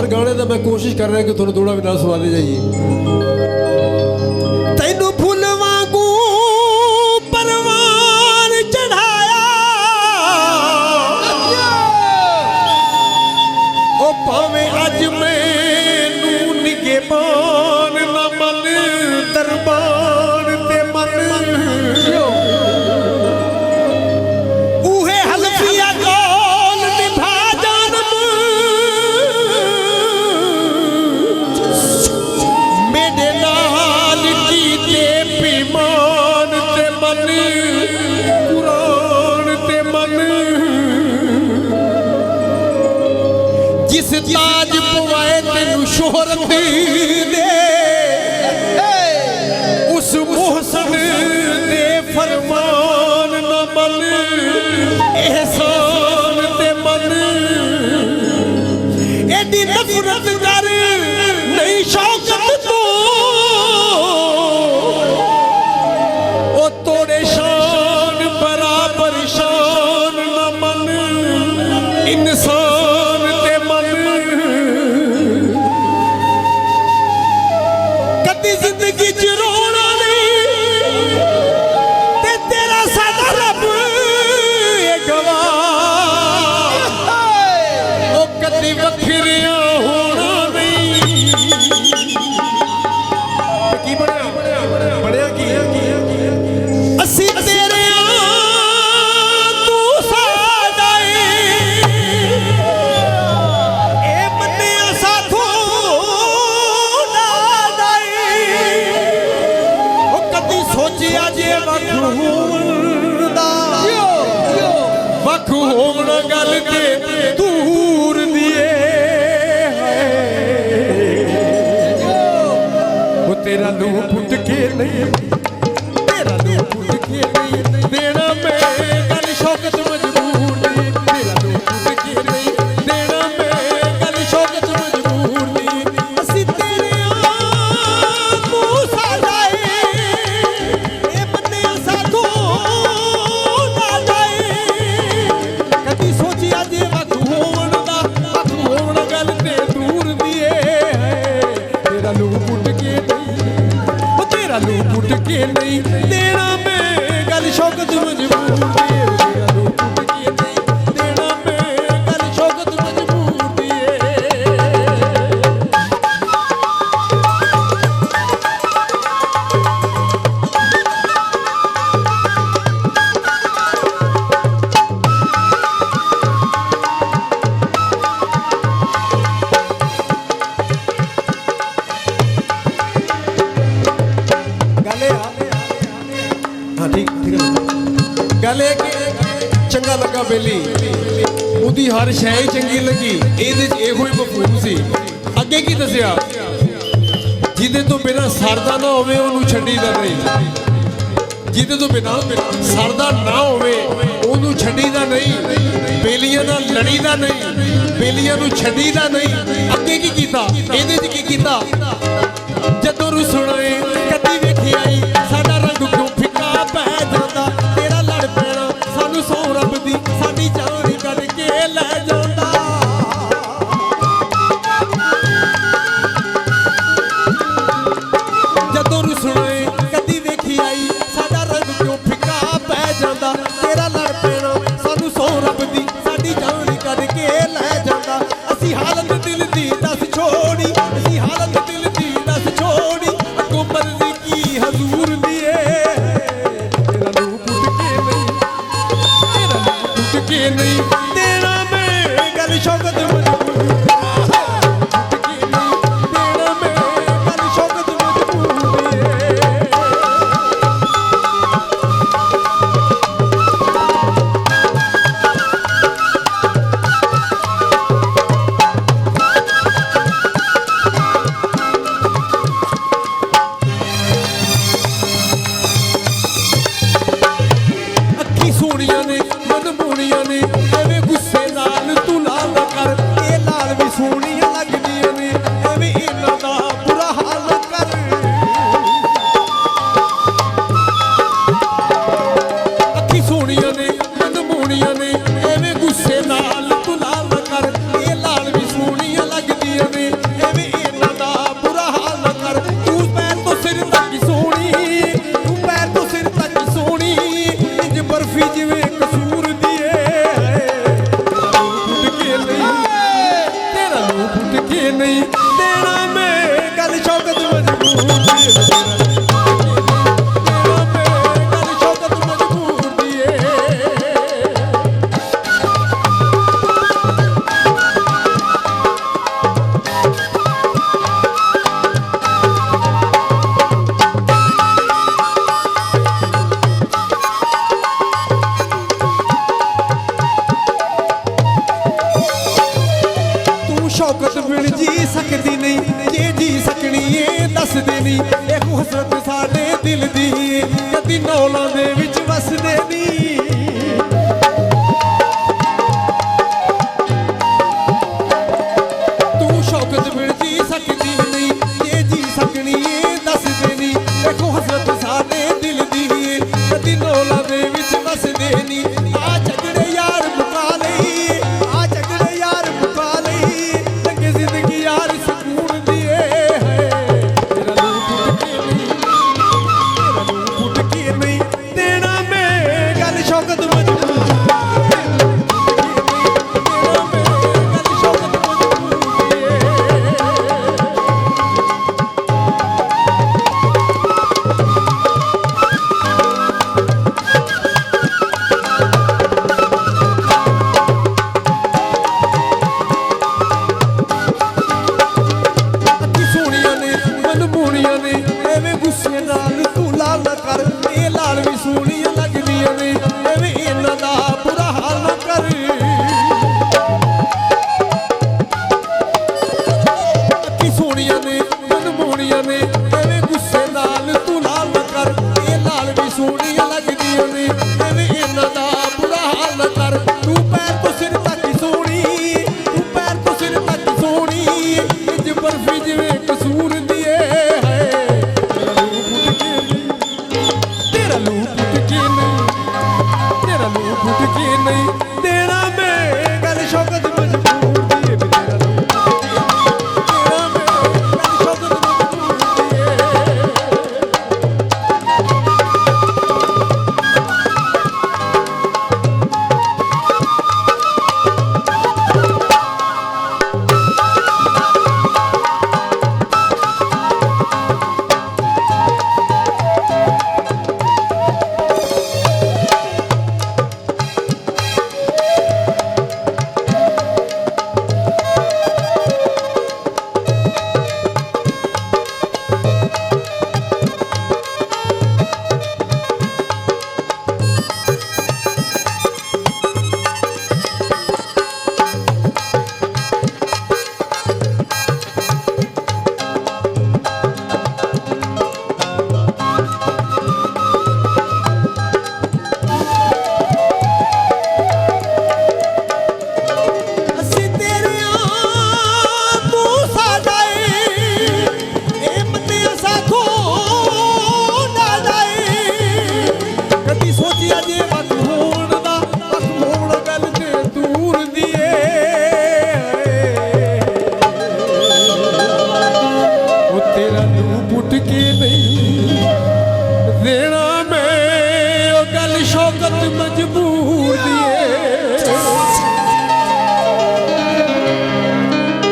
पर गाने का मैं कोशिश कर रहा कि थोड़ा थोड़ा भी ना सुनाते जाइए। तैनू फुल वांगू परवान चढ़ाया ओ भावे अज मैनू निगे पान ना मन दरबान ते मन उहे हल्फिया कौल निभा जानम मेरे नाल कीते पैमान ते मन कुरान ते मन जिस ताज पवाए तेनू शोहरत दे उस मोहसन दे फरमान न मन एहसान ते मन एडी नफरत कर नहीं शौकत तो ओ तोड़े शान बराबर शान न मन इंसान ते मन कदी जिंदगी च रोना नहीं ते तेरा सादा रब गवाह ओ कदी वखरिया होना नहीं की बढ़िया की असी तेरे तू सादा ए मन्निया साथों ना दाई ओ कदी सोचिया जे वख होवण गल के दूर दिए वो तेरा लू पुट के नहीं तेरा लू पुट के नहीं देना मैं गल शौकत मजबूर नहीं तेरा लू पुट के नहीं देना मैं गल शौकत मजबूर नहीं असी तेरे तू सादा ए बन्ने साथों ना जाए कदी सोचिया जे वख होवण गल ते दूर दिए तेरा लू पुट के नहीं ओ तेरा लू पुट के नहीं देना मैं गल शौकत मजबूर दिए तेरा लू पुट के नहीं देना मैं गल शौकत मजबूर दिए हाँ ठीक ठीक है गल है कि चंगा लगा बेली उदी हर शै ही चंगी लगी ਇਹਦੇ ਚ ਇਹੋ ਹੀ ਮਫਹੂਮ ਸੀ ਅੱਗੇ ਕੀ ਦੱਸਿਆ ਜਿਹਦੇ ਤੋਂ ਬਿਨਾ ਸਰਦਾ ਨਾ ਹੋਵੇ ਉਹਨੂੰ ਛੱਡੀਦਾ ਨਹੀਂ ਜਿਹਦੇ ਤੋਂ ਬਿਨਾ ਸਰਦਾ ਨਾ ਹੋਵੇ ਉਹਨੂੰ ਛੱਡੀਦਾ ਨਹੀਂ ਬੇਲੀਆਂ ਨਾਲ ਲੜੀਦਾ ਨਹੀਂ ਬੇਲੀਆਂ ਨੂੰ ਛੱਡੀਦਾ ਨਹੀਂ ਅੱਗੇ ਕੀ ਕੀਤਾ ਇਹਦੇ ਚ ਕੀ ਕੀਤਾ ਜਦੋਂ ਰੁਸਣੇ ਕਦੀ ਵੇਖਿਆ ਈ ਸਾਡਾ ਰੰਗ ਕਿਉਂ ਫਿੱਕਾ ਪੈ ਜਾਂਦਾ ਤੇਰਾ ਲੜ ਪੈਣਾ ਸਾਨੂੰ ਸੌ ਰੱਬ ਦੀ ਸਾਡੀ ਜਾਨ ਕੱਢ ਕੇ ਲੈ ਜਾਂਦਾ ਜਦੋਂ ਰੁਸਣੇ ਕਦੀ ਵੇਖੀ ਆਈ ਸਾਡਾ ਰੰਗ ਕਿਉਂ ਫਿੱਕਾ ਪੈ ਜਾਂਦਾ ਤੇਰਾ ਲੜ ਪੈਣਾ ਸਾਨੂੰ ਸੌ ਰੱਬ ਦੀ ਸਾਡੀ ਜਾਨ ਕੱਢ ਕੇ ਲੈ ਜਾਂਦਾ ਅਸੀਂ ਹਾਲਤ ਦਿਲ ਦੀ ਦੱਸ ਛੋੜੀ ਅਸੀਂ ਹਾਲਤ ਦਿਲ ਦੀ ਦੱਸ ਛੋੜੀ ਅੱਗੋਂ ਮਰਜ਼ੀ ਕੀ ਹਜ਼ੂਰ ਦੀਏ ਤੇਰਾ ਲੂ ਪੁੱਟ ਕੇ ਨਹੀਂ ਤੇਰਾ ਲੂ ਪੁੱਟ ਕੇ ਨਹੀਂ ਦੇਣਾ ਮੈਂ ਗੱਲ ਸ਼ੌਕਤ ਮਜਬੂਰ ਦੇਣਾ ਮੈਂ ਗੱਲ ਸ਼ੌਕਤ ਮਜਬੂਰ ਅੱਖੀ ਸੋਹਣੀਆਂ ਨੇ ਮਨ ਮੋਹਣੀਆਂ ਨੇ ਐਵੇਂ ਗੁੱਸੇ ਨਾਲ ਤੂੰ ਲਾਲ ਕਰ ਇਹ ਲਾਲ ਸ਼ੌਕਤ ਬਿਨ ਜੀ ਸਕਦੀ ਨਹੀਂ ਜੇ ਜੀ ਸਕਣੀ ਏ ਦੱਸਦੇ ਨਹੀਂ ਇਹ ਹਸਰਤ ਸਾਡੇ ਦਿਲ ਦੀ ਕਦੀ ਨੌਲਾਂ ਦੇ ਵਿੱਚ